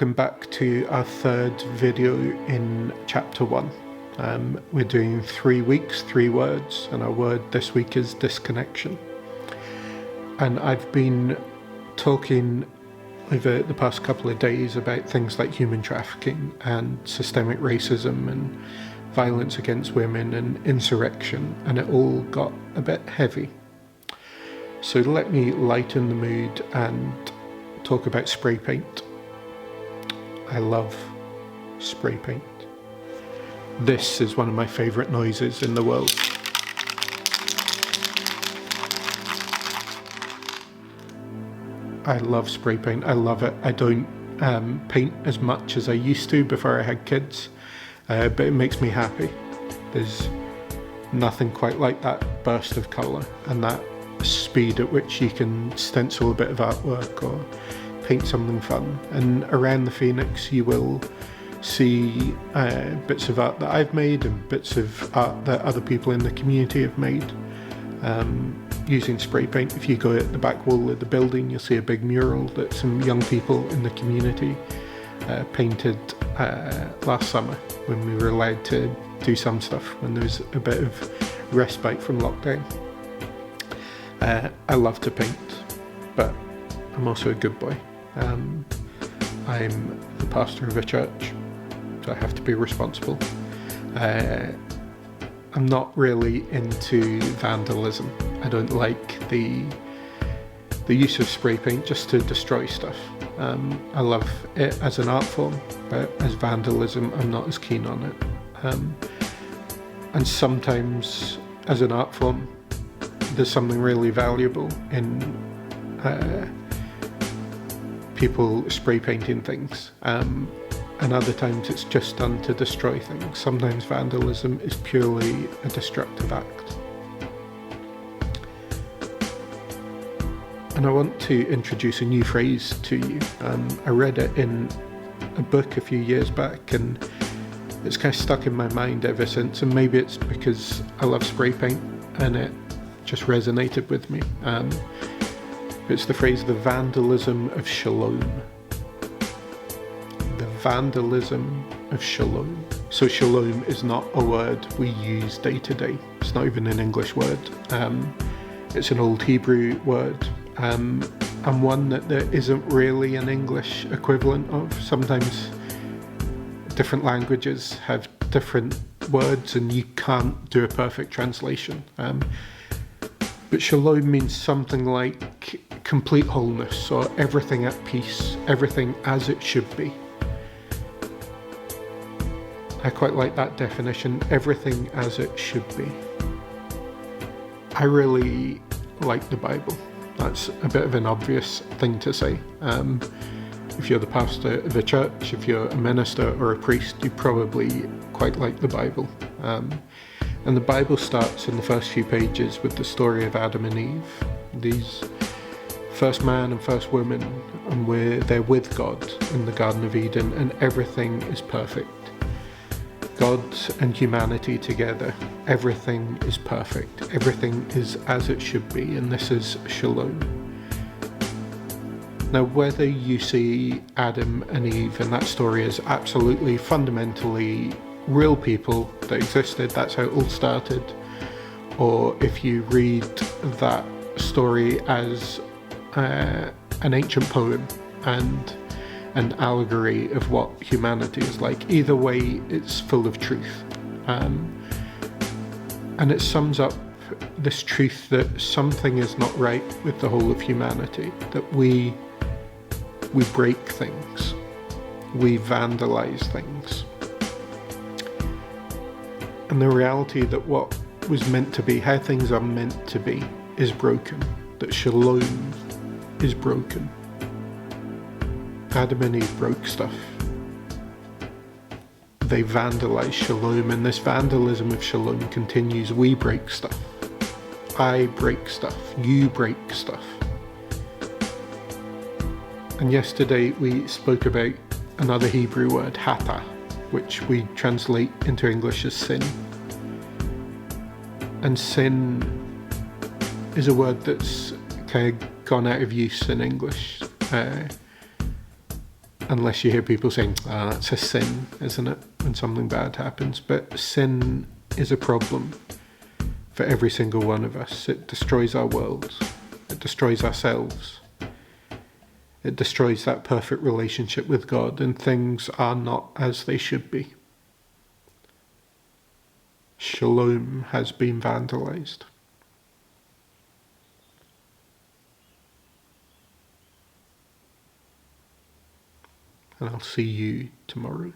Welcome back to our third video in chapter 1. We're doing 3 weeks, 3 words, and our word this week is disconnection. And I've been talking over the past couple of days about things like human trafficking and systemic racism and violence against women and insurrection, and it all got a bit heavy. So let me lighten the mood and talk about spray paint. I love spray paint. This is one of my favourite noises in the world. I love spray paint. I love it. I don't paint as much as I used to before I had kids, but it makes me happy. There's nothing quite like that burst of colour and that speed at which you can stencil a bit of artwork or paint something fun. And around the Phoenix you will see bits of art that I've made and bits of art that other people in the community have made using spray paint. If you go at the back wall of the building, you'll see a big mural that some young people in the community painted last summer when we were allowed to do some stuff, when there was a bit of respite from lockdown. I love to paint, but I'm also a good boy. I'm the pastor of a church, so I have to be responsible. I'm not really into vandalism. I don't like the use of spray paint just to destroy stuff. I love it as an art form, but as vandalism, I'm not as keen on it. And sometimes, as an art form, there's something really valuable in people spray painting things, and other times it's just done to destroy things. Sometimes vandalism is purely a destructive act. And I want to introduce a new phrase to you. I read it in a book a few years back and it's kind of stuck in my mind ever since, and maybe it's because I love spray paint and it just resonated with me. It's the phrase, the vandalism of shalom. The vandalism of shalom. So shalom is not a word we use day to day. It's not even an English word. It's an old Hebrew word, and one that there isn't really an English equivalent of. Sometimes different languages have different words and you can't do a perfect translation. But shalom means something like complete wholeness, or everything at peace, everything as it should be. I quite like that definition, everything as it should be. I really like the Bible. That's a bit of an obvious thing to say. If you're the pastor of a church, if you're a minister or a priest, you probably quite like the Bible. And the Bible starts in the first few pages with the story of Adam and Eve. These first man and first woman, and they're with God in the Garden of Eden, and everything is perfect. God and humanity together, everything is perfect. Everything is as it should be, and this is shalom. Now, whether you see Adam and Eve and that story as absolutely fundamentally real people that existed, that's how it all started, or if you read that story as an ancient poem and an allegory of what humanity is like, either way it's full of truth, and it sums up this truth that something is not right with the whole of humanity, that we break things, we vandalize things. And the reality that what was meant to be, how things are meant to be, is broken. That shalom is broken. Adam and Eve broke stuff. They vandalized shalom, and this vandalism of shalom continues. We break stuff. I break stuff. You break stuff. And yesterday we spoke about another Hebrew word, hata, which we translate into English as sin. And sin is a word that's kind of gone out of use in English. unless you hear people saying, that's a sin, isn't it, when something bad happens. But sin is a problem for every single one of us. It destroys our worlds. It destroys ourselves. It destroys that perfect relationship with God, and things are not as they should be. Shalom has been vandalized. And I'll see you tomorrow.